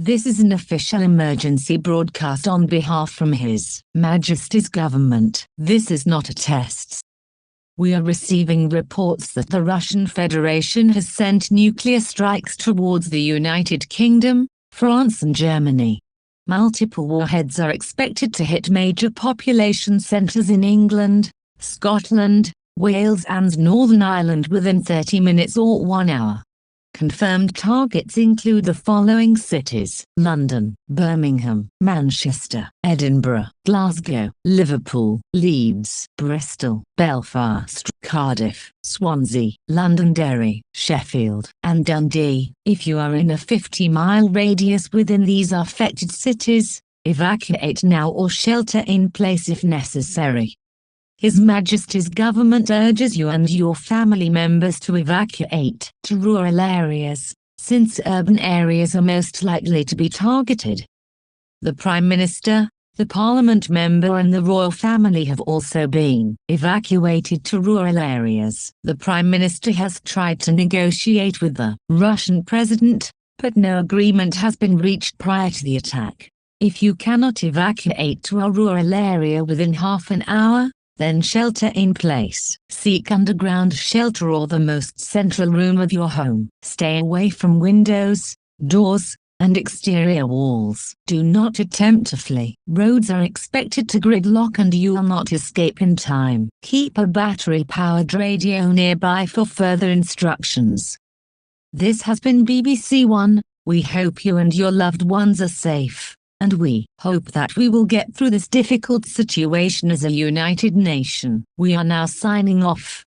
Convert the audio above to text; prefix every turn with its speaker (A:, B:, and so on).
A: This is an official emergency broadcast on behalf from His Majesty's government. This is not a test. We are receiving reports that the Russian Federation has sent nuclear strikes towards the United Kingdom, France and Germany. Multiple warheads are expected to hit major population centres in England, Scotland, Wales and Northern Ireland within 30 minutes or 1 hour. Confirmed targets include the following cities: London, Birmingham, Manchester, Edinburgh, Glasgow, Liverpool, Leeds, Bristol, Belfast, Cardiff, Swansea, Londonderry, Sheffield, and Dundee. If you are in a 50-mile radius within these affected cities, evacuate now or shelter in place if necessary. His Majesty's government urges you and your family members to evacuate to rural areas, since urban areas are most likely to be targeted. The Prime Minister, the Parliament member and the royal family have also been evacuated to rural areas. The Prime Minister has tried to negotiate with the Russian President, but no agreement has been reached prior to the attack. If you cannot evacuate to a rural area within half an hour, then shelter in place. Seek underground shelter or the most central room of your home. Stay away from windows, doors, and exterior walls. Do not attempt to flee. Roads are expected to gridlock and you will not escape in time. Keep a battery-powered radio nearby for further instructions. This has been BBC One. We hope you and your loved ones are safe. And we hope that we will get through this difficult situation as a united nation. We are now signing off.